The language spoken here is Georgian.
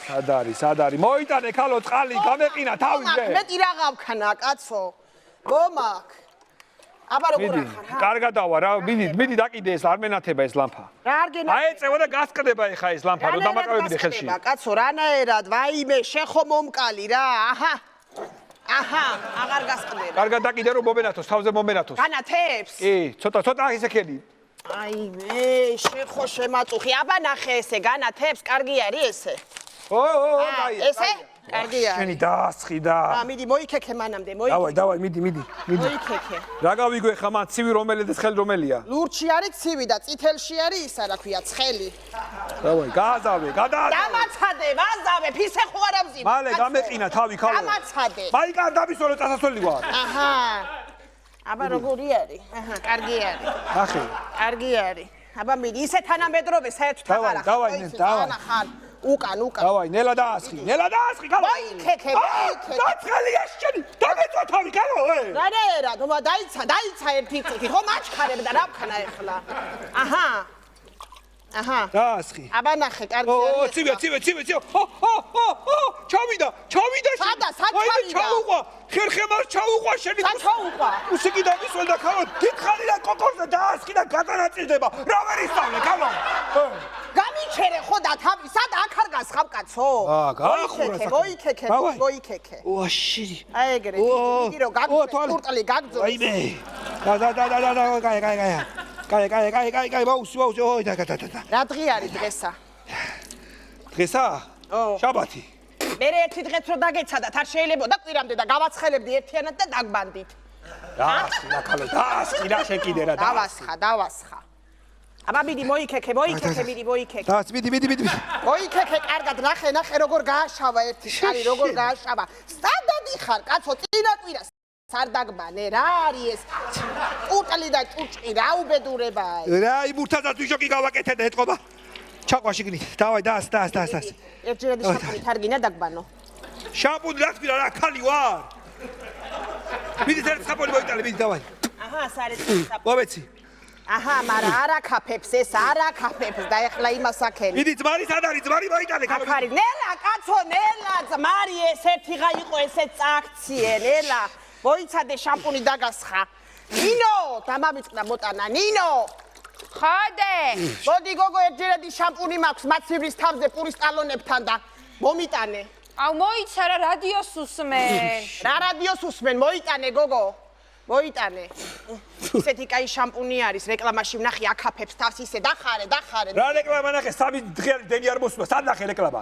სად არის? მოიტანე ქალო წყალი, გამეყინა თავზე. მეტი რა გავქანა, კაცო. მომაქ. აბა როგორ ახარ? კარგად დავა რა, მიდი დაკიდე ეს არ მენათება ეს ლამპა. რა არ გენათება? აეწევა და გასკდება ეხა ეს ლამპა, რომ დამაკავებდი ხელში. კაცო, რანაერად, ვაიმე, შეხო მომკალი რა. აჰა, აღარ გასკდება. კარგად დაკიდე რომ მომენათოს, თავზე მომენათოს. განათებს? კი, ცოტა ისე ხელი. აიმე, შეხო შემაწუხი. აბა ნახე ესე, განათებს, კარგი არის ესე. კაია. ესე? კარგი არის. შენი დაასხი და. მიდი მოიქექე მანამდე, მოიქექე. დავაი, მიდი. მოიქექე. რა გავიგო ეხა მან ცივი რომელი და ცხელი რომელია? ლურჩი არის ცივი და წითელში არის ისა რა ქვია, ცხელი. დავაი, გააზავე, გადააზავე. დამაცადე, ვაზავე, ფისე ხო არ ამზიმ. მალე გამეყინა თავი ქალო. დამაცადე. მაიკარ დამისვენო წასასვლელი ვარ. აჰა. აბა როგორი არის? აჰა, კარგი არის. ნახე. კარგი არის. აბა მიდი, ისე თანამედროვე საერთოდ აღარ ახარ. დავაი. უკან. დავაი, ნელა დაასხი ქალო. მოიქექე. დაწყელია შენი. დამეწვა თავი ქალო. რანაერად, όμα დაიცა ერთი წუთი, ხო მაჩქარებ და რა ვქნა ეხლა. აჰა. დაასხი. აბა ნახე, კარგი არის. ცივი. ჩავიდა შენი. სად ჩავიდა? ჩაუყვა. ხერხემას ჩაუყვა შენი. სად ჩაუყვა? უსიკი დამისვენდა ქალო. დიდხანი და კოკორზე დაასხი და გადანაწილდება. რა ვერ ისწავლე ქალო. გამიჩერე ხო და თავი, სად აქ არ გასხავ კაცო? მოიქექე. ვაში. აი ეგრე, მიდი რომ გაგწურტლი გაგძო. აიმე. კაი, ბაუსი, ოი და. რა დღე არის დღესა? დღესა? შაბათი. მე ერთი დღეც რო დაგეცადათ, არ შეიძლება და კვირამდე და გავაცხელებდი ერთიანად და დაგბანდით. დაასხი რა ქალო, დაასხი რა შენ კიდე რა. დავასხა. აბა მიდი მოიქექე. დას მიდი. მოიქექე კარგად, ნახე როგორ გააშავა ერთი შარი, როგორ გააშავა. სტანდარტი ხარ, კაცო, წინა კვირას არ დაგბანე, რა არის ეს? უტალი და ჭუჭყი, რა უბედურებაა. რა იმურთასაც ვიშოკი გავაკეთე და ეთყობა. ჩაყვა შიგნით. დავაი, დას. ერთჯერადი შამპუნით არ გინდა დაგბანო. შამპუნი რა თქმა რა ქალი ვარ. მიდი ერთ საფონი მოიტანე, მიდი დავაი. აჰა, სარეწი საფონი. მომეცი. აჰა, მაგრამ არ აკაფებს ეს, არ აკაფებს და ეხლა იმას აქენი. მიდი ძმარი სად არის? ძმარი მოიტანე. აქ არის. ნელა, კაცო, ნელა, ძმარი ეს ერთიღა იყო ესე წაქციე, ნელა. მოიცადე შამპუნი დაგასხა. ნინო, დამამიწყდა მოტანა, ნინო. ხოდე. მოდი გოგო ერთჯერადი შამპუნი მაქვს მაცივრის თავზე პურის ტალონებთან და მომიტანე. აუ მოიცა რა რადიოს უსმენ. რა რადიოს უსმენ? მოიტანე გოგო. მოიტანე. ისეთი კაი შამპუნი არის, რეკლამაში ვნახე აკაფებს თავს ისე დახარე. რა რეკლამა ნახე? 3 დღიანი დენი არ მოსულა. სად ნახე რეკლამა?